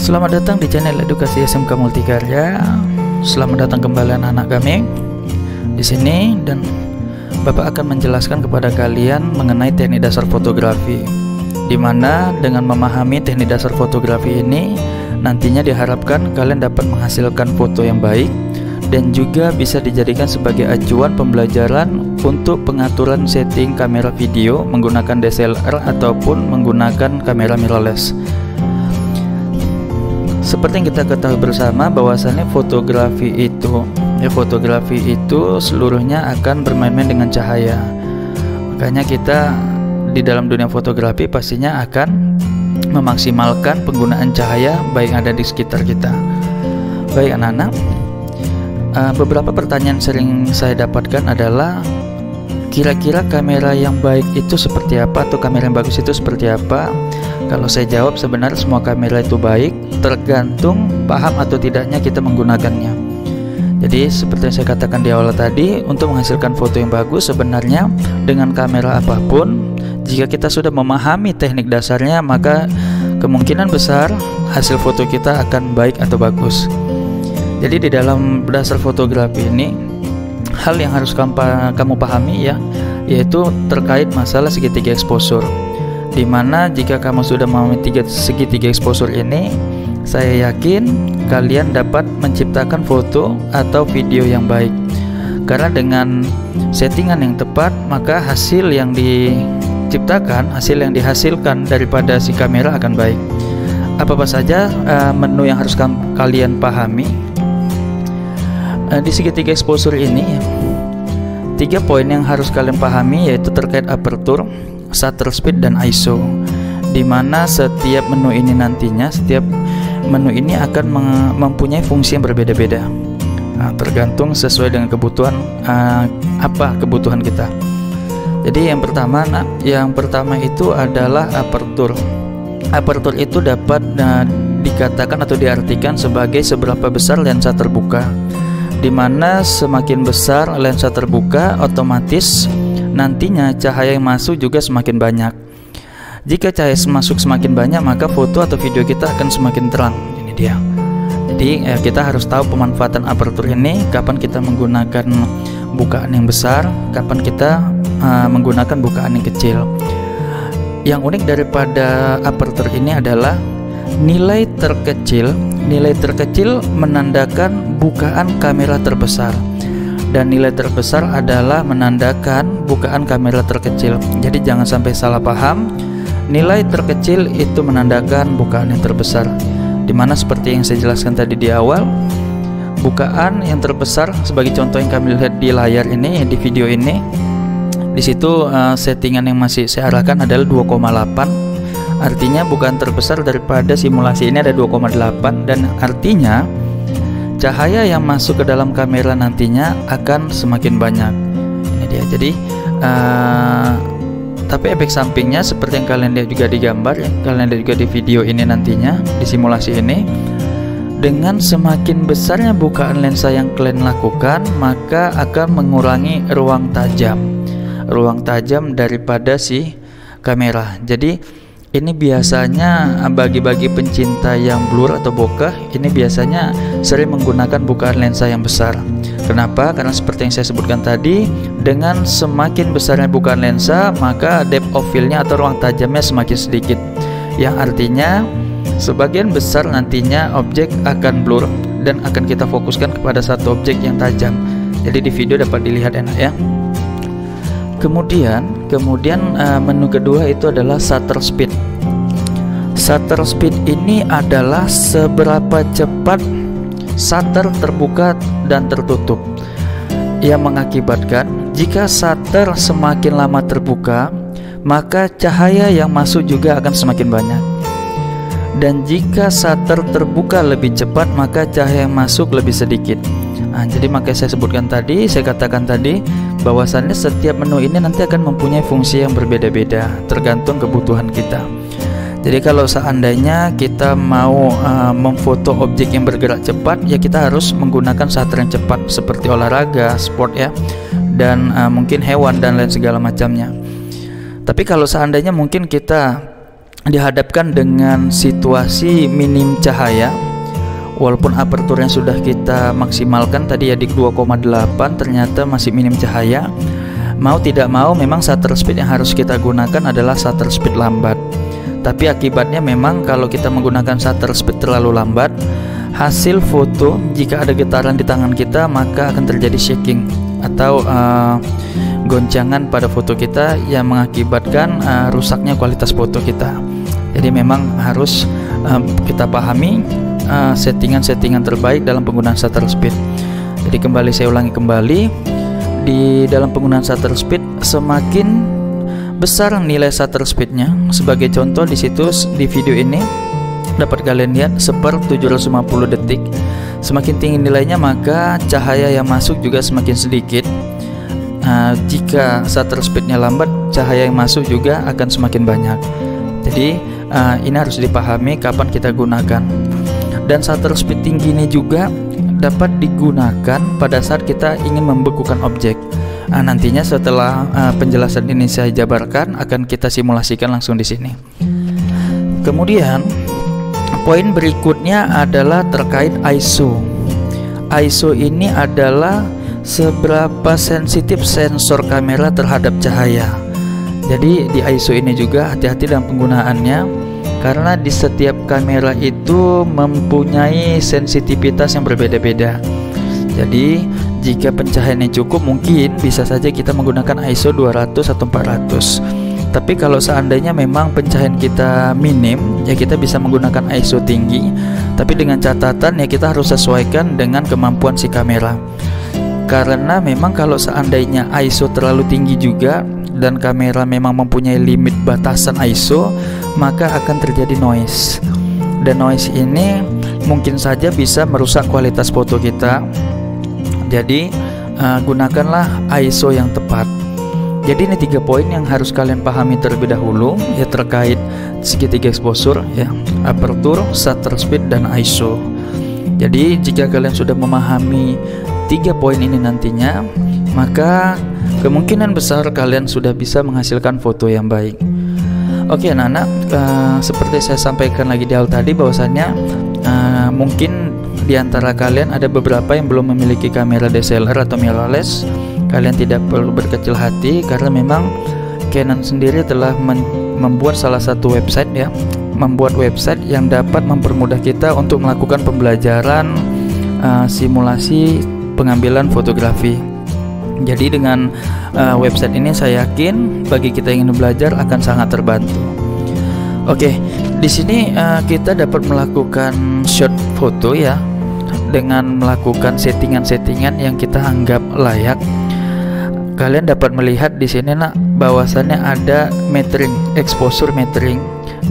Selamat datang di channel Edukasi SMK Multikarya. Selamat datang kembali anak-anak kami di sini, dan Bapak akan menjelaskan kepada kalian mengenai teknik dasar fotografi, di mana dengan memahami teknik dasar fotografi ini nantinya diharapkan kalian dapat menghasilkan foto yang baik dan juga bisa dijadikan sebagai acuan pembelajaran untuk pengaturan setting kamera video menggunakan DSLR ataupun menggunakan kamera mirrorless. Seperti yang kita ketahui bersama bahwasannya fotografi itu seluruhnya akan bermain-main dengan cahaya. Makanya kita di dalam dunia fotografi pastinya akan memaksimalkan penggunaan cahaya baik ada di sekitar kita. Baik anak-anak, beberapa pertanyaan sering saya dapatkan adalah kira-kira kamera yang baik itu seperti apa, atau kamera yang bagus itu seperti apa? Kalau saya jawab, sebenarnya semua kamera itu baik, tergantung paham atau tidaknya kita menggunakannya. Jadi seperti yang saya katakan di awal tadi, untuk menghasilkan foto yang bagus sebenarnya dengan kamera apapun, jika kita sudah memahami teknik dasarnya, maka kemungkinan besar hasil foto kita akan baik atau bagus. Jadi di dalam dasar fotografi ini, hal yang harus kamu pahami yaitu terkait masalah segitiga exposure, dimana jika kamu sudah memahami segitiga exposure ini, saya yakin kalian dapat menciptakan foto atau video yang baik. Karena dengan settingan yang tepat, maka hasil yang diciptakan, hasil yang dihasilkan daripada si kamera akan baik. Apa saja menu yang harus kalian pahami di segitiga exposure ini? 3 poin yang harus kalian pahami yaitu terkait aperture, shutter speed, dan ISO, dimana setiap menu ini akan mempunyai fungsi yang berbeda-beda, tergantung sesuai dengan kebutuhan kebutuhan kita. Jadi yang pertama itu adalah aperture. Aperture itu dapat dikatakan atau diartikan sebagai seberapa besar lensa terbuka, dimana semakin besar lensa terbuka, otomatis nantinya cahaya yang masuk juga semakin banyak. Jika cahaya masuk semakin banyak, maka foto atau video kita akan semakin terang. Ini dia. Jadi kita harus tahu pemanfaatan aperture ini, kapan kita menggunakan bukaan yang besar, kapan kita menggunakan bukaan yang kecil. Yang unik daripada aperture ini adalah nilai terkecil menandakan bukaan kamera terbesar, dan nilai terbesar adalah menandakan bukaan kamera terkecil. Jadi jangan sampai salah paham, nilai terkecil itu menandakan bukaan yang terbesar, dimana seperti yang saya jelaskan tadi di awal, bukaan yang terbesar sebagai contoh yang kami lihat di layar ini, di video ini, di situ settingan yang masih saya arahkan adalah 2,8. Artinya bukaan terbesar daripada simulasi ini ada 2,8, dan artinya cahaya yang masuk ke dalam kamera nantinya akan semakin banyak. Ini dia. Jadi tapi efek sampingnya seperti yang kalian lihat juga di gambar, kalian lihat juga di video ini nantinya, di simulasi ini, dengan semakin besarnya bukaan lensa yang kalian lakukan, maka akan mengurangi ruang tajam daripada si kamera. Jadi ini biasanya bagi pencinta yang blur atau bokeh, ini biasanya sering menggunakan bukaan lensa yang besar. Kenapa? Karena seperti yang saya sebutkan tadi, dengan semakin besarnya bukaan lensa, maka depth of field-nya atau ruang tajamnya semakin sedikit, yang artinya sebagian besar nantinya objek akan blur dan akan kita fokuskan kepada satu objek yang tajam. Jadi di video dapat dilihat enak ya. Kemudian menu kedua itu adalah shutter speed. Shutter speed ini adalah seberapa cepat shutter terbuka dan tertutup, yang mengakibatkan jika shutter semakin lama terbuka, maka cahaya yang masuk juga akan semakin banyak. Dan jika shutter terbuka lebih cepat, maka cahaya yang masuk lebih sedikit. Jadi makanya saya katakan tadi bahwasannya setiap menu ini nanti akan mempunyai fungsi yang berbeda-beda tergantung kebutuhan kita. Jadi kalau seandainya kita mau memfoto objek yang bergerak cepat, ya kita harus menggunakan shutter yang cepat seperti olahraga, sport ya, dan mungkin hewan dan lain segala macamnya. Tapi kalau seandainya mungkin kita dihadapkan dengan situasi minim cahaya. Walaupun aperturnya sudah kita maksimalkan tadi ya di 2,8, ternyata masih minim cahaya. Mau tidak mau memang shutter speed yang harus kita gunakan adalah shutter speed lambat. Tapi akibatnya memang kalau kita menggunakan shutter speed terlalu lambat, hasil foto jika ada getaran di tangan kita maka akan terjadi shaking atau goncangan pada foto kita yang mengakibatkan rusaknya kualitas foto kita. Jadi memang harus kita pahami settingan-settingan terbaik dalam penggunaan shutter speed. Jadi kembali saya ulangi kembali, di dalam penggunaan shutter speed semakin besar nilai shutter speednya. Sebagai contoh di situs di video ini dapat kalian lihat 1/750 detik. Semakin tinggi nilainya maka cahaya yang masuk juga semakin sedikit. Jika shutter speednya lambat, cahaya yang masuk juga akan semakin banyak. Jadi ini harus dipahami kapan kita gunakan. Dan shutter speed tinggi ini juga dapat digunakan pada saat kita ingin membekukan objek. Nantinya setelah penjelasan ini saya jabarkan, akan kita simulasikan langsung di sini. Kemudian poin berikutnya adalah terkait ISO. ISO ini adalah seberapa sensitif sensor kamera terhadap cahaya. Jadi di ISO ini juga hati-hati dalam penggunaannya, karena di setiap kamera itu mempunyai sensitivitas yang berbeda-beda. Jadi jika pencahayaannya cukup, mungkin bisa saja kita menggunakan ISO 200 atau 400. Tapi kalau seandainya memang pencahayaan kita minim, ya kita bisa menggunakan ISO tinggi. Tapi dengan catatan ya kita harus sesuaikan dengan kemampuan si kamera. Karena memang kalau seandainya ISO terlalu tinggi juga dan kamera memang mempunyai limit batasan ISO, maka akan terjadi noise. Dan noise ini mungkin saja bisa merusak kualitas foto kita. Jadi gunakanlah ISO yang tepat. Jadi ini 3 poin yang harus kalian pahami terlebih dahulu ya, terkait segitiga exposure ya, aperture, shutter speed, dan ISO. Jadi jika kalian sudah memahami 3 poin ini nantinya, maka kemungkinan besar kalian sudah bisa menghasilkan foto yang baik. Oke anak-anak, seperti saya sampaikan lagi di awal tadi bahwasanya mungkin di antara kalian ada beberapa yang belum memiliki kamera DSLR atau mirrorless. Kalian tidak perlu berkecil hati, karena memang Canon sendiri telah membuat salah satu website ya, membuat website yang dapat mempermudah kita untuk melakukan pembelajaran simulasi pengambilan fotografi. Jadi dengan website ini saya yakin bagi kita yang ingin belajar akan sangat terbantu. Oke, di sini kita dapat melakukan shot foto ya, dengan melakukan settingan-settingan yang kita anggap layak. Kalian dapat melihat di sini nak, bahwasannya ada metering, exposure metering,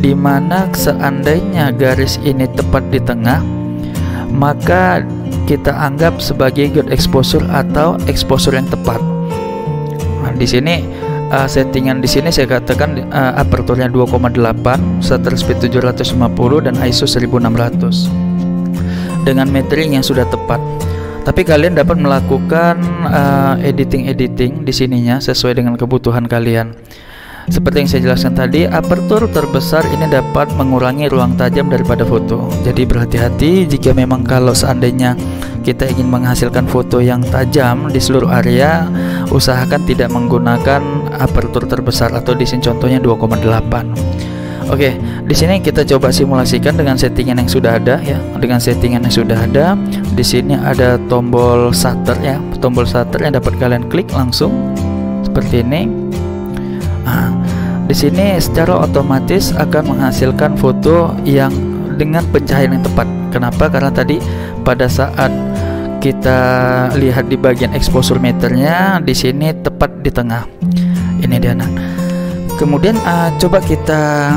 di mana seandainya garis ini tepat di tengah, maka kita anggap sebagai good exposure atau exposure yang tepat. Nah, di sini settingan di sini saya katakan aperturnya 2,8, shutter speed 750 dan ISO 1600 dengan metering yang sudah tepat. Tapi kalian dapat melakukan editing di sininya sesuai dengan kebutuhan kalian. Seperti yang saya jelaskan tadi, apertur terbesar ini dapat mengurangi ruang tajam daripada foto. Jadi berhati-hati jika memang kalau seandainya kita ingin menghasilkan foto yang tajam di seluruh area, usahakan tidak menggunakan apertur terbesar, atau di sini contohnya 2,8. Oke, di sini kita coba simulasikan dengan settingan yang sudah ada ya. Dengan settingan yang sudah ada, di sini ada tombol shutter ya, tombol shutter yang dapat kalian klik langsung seperti ini. Nah, di sini secara otomatis akan menghasilkan foto yang dengan pencahayaan yang tepat. Kenapa? Karena tadi pada saat kita lihat di bagian exposure meternya, di sini tepat di tengah. Ini dia nak. Kemudian coba kita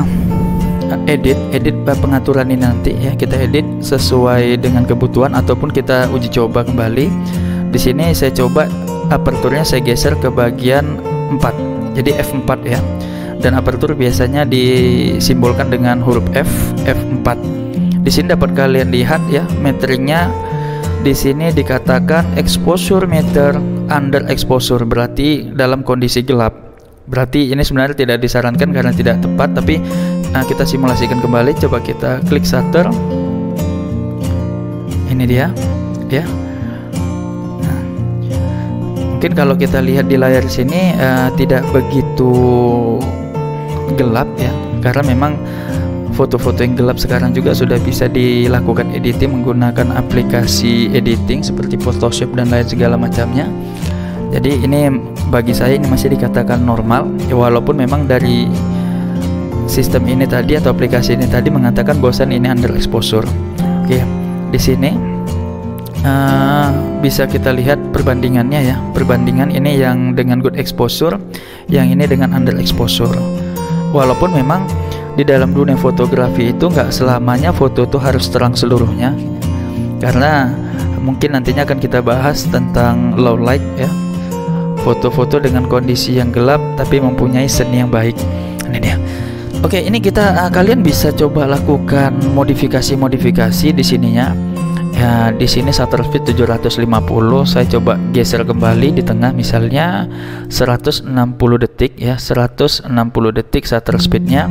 edit pengaturan ini nanti ya, kita edit sesuai dengan kebutuhan ataupun kita uji coba kembali. Di sini saya coba aperturnya saya geser ke bagian 4, jadi f4 ya, dan apertur biasanya disimbolkan dengan huruf f4. Di sini dapat kalian lihat ya, meteringnya di sini dikatakan exposure meter under exposure, berarti dalam kondisi gelap. Berarti ini sebenarnya tidak disarankan karena tidak tepat, tapi kita simulasikan kembali. Coba kita klik shutter. Ini dia ya. Nah, mungkin kalau kita lihat di layar sini tidak begitu gelap ya, karena memang foto-foto yang gelap sekarang juga sudah bisa dilakukan editing menggunakan aplikasi editing seperti Photoshop dan lain segala macamnya. Jadi ini bagi saya ini masih dikatakan normal ya, walaupun memang dari sistem ini tadi atau aplikasi ini tadi mengatakan bahwasan ini underexposure. Oke, di sini bisa kita lihat perbandingannya ya. Perbandingan ini yang dengan good exposure, yang ini dengan underexposure. Walaupun memang di dalam dunia fotografi itu nggak selamanya foto itu harus terang seluruhnya, karena mungkin nantinya akan kita bahas tentang low light ya, foto-foto dengan kondisi yang gelap tapi mempunyai seni yang baik. Ini dia. Oke, ini kita kalian bisa coba lakukan modifikasi di sininya. Ya, di sini shutter speed 750. Saya coba geser kembali di tengah, misalnya 160 detik ya, 160 detik shutter speednya.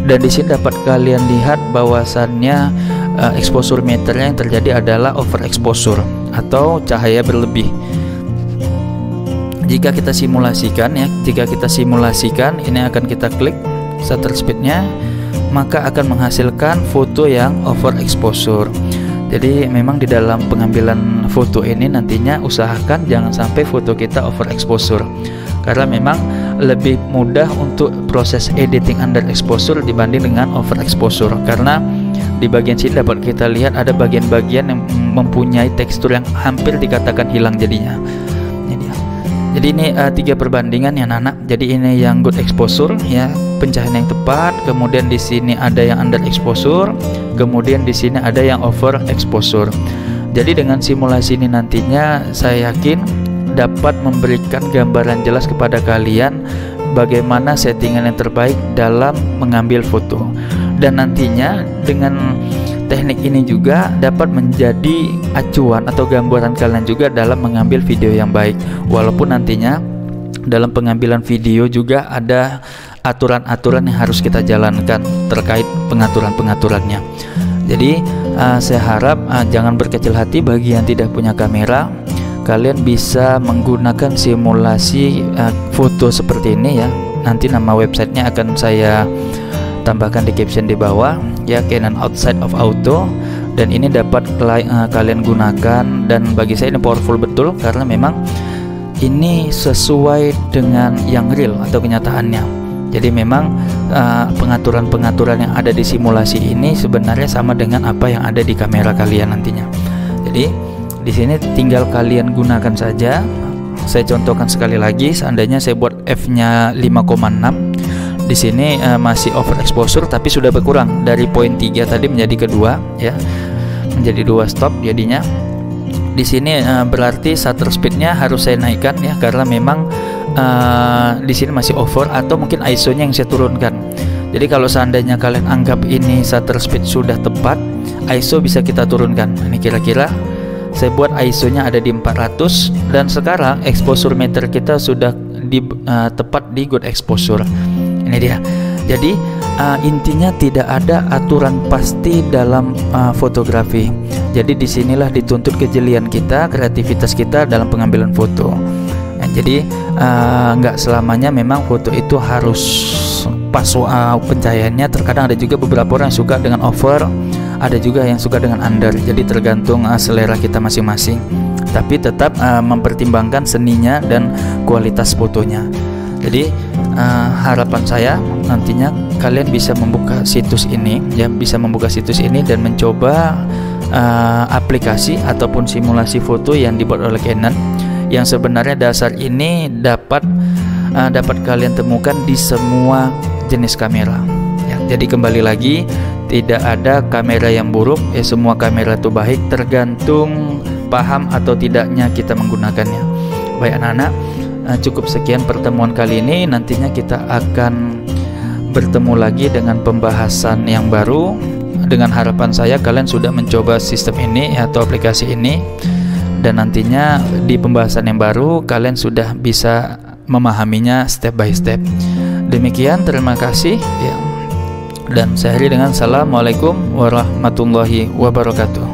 Dan di sini dapat kalian lihat bahwasannya exposure meternya yang terjadi adalah overexposure atau cahaya berlebih. Jika kita simulasikan ya, ini akan kita klik shutter speednya, maka akan menghasilkan foto yang overexposure. Jadi memang di dalam pengambilan foto ini nantinya usahakan jangan sampai foto kita overexposure, karena memang lebih mudah untuk proses editing underexposure dibanding dengan overexposure, karena di bagian sini dapat kita lihat ada bagian-bagian yang mempunyai tekstur yang hampir dikatakan hilang jadinya. Ini dia. Jadi ini 3 perbandingan ya anak. Jadi ini yang good exposure ya, pencahayaan yang tepat, kemudian di sini ada yang underexposure, kemudian di sini ada yang overexposure. Jadi dengan simulasi ini nantinya saya yakin dapat memberikan gambaran jelas kepada kalian bagaimana settingan yang terbaik dalam mengambil foto. Dan nantinya dengan teknik ini juga dapat menjadi acuan atau gambaran kalian juga dalam mengambil video yang baik. Walaupun nantinya dalam pengambilan video juga ada aturan-aturan yang harus kita jalankan terkait pengaturan-pengaturannya. Jadi saya harap jangan berkecil hati bagi yang tidak punya kamera. Kalian bisa menggunakan simulasi foto seperti ini ya. Nanti nama websitenya akan saya tambahkan di caption di bawah ya, Canon Outside of Auto, dan ini dapat kalian gunakan, dan bagi saya ini powerful betul karena memang ini sesuai dengan yang real atau kenyataannya. Jadi memang pengaturan-pengaturan yang ada di simulasi ini sebenarnya sama dengan apa yang ada di kamera kalian nantinya. Jadi di sini tinggal kalian gunakan saja. Saya contohkan sekali lagi, seandainya saya buat f-nya 5,6. Di sini masih overexposure tapi sudah berkurang dari poin 3 tadi menjadi kedua ya, menjadi 2 stop jadinya. Di sini berarti shutter speednya harus saya naikkan ya, karena memang di sini masih over, atau mungkin ISO-nya yang saya turunkan. Jadi kalau seandainya kalian anggap ini shutter speed sudah tepat, ISO bisa kita turunkan. Ini kira-kira saya buat ISO-nya ada di 400, dan sekarang exposure meter kita sudah tepat di good exposure. Ini dia. Jadi intinya tidak ada aturan pasti dalam fotografi. Jadi disinilah dituntut kejelian kita, kreativitas kita dalam pengambilan foto. Nah, jadi nggak selamanya memang foto itu harus pas pencahayaannya. Terkadang ada juga beberapa orang yang suka dengan over, ada juga yang suka dengan under. Jadi tergantung selera kita masing-masing. Tapi tetap mempertimbangkan seninya dan kualitas fotonya. Jadi harapan saya nantinya kalian bisa membuka situs ini ya, bisa membuka situs ini dan mencoba aplikasi ataupun simulasi foto yang dibuat oleh Canon, yang sebenarnya dasar ini dapat kalian temukan di semua jenis kamera ya. Jadi kembali lagi, tidak ada kamera yang buruk ya, semua kamera itu baik, tergantung paham atau tidaknya kita menggunakannya. Baik anak-anak, cukup sekian pertemuan kali ini. Nantinya kita akan bertemu lagi dengan pembahasan yang baru. Dengan harapan saya kalian sudah mencoba sistem ini atau aplikasi ini, dan nantinya di pembahasan yang baru kalian sudah bisa memahaminya step by step. Demikian, terima kasih ya. Dan saya akhiri dengan assalamualaikum warahmatullahi wabarakatuh.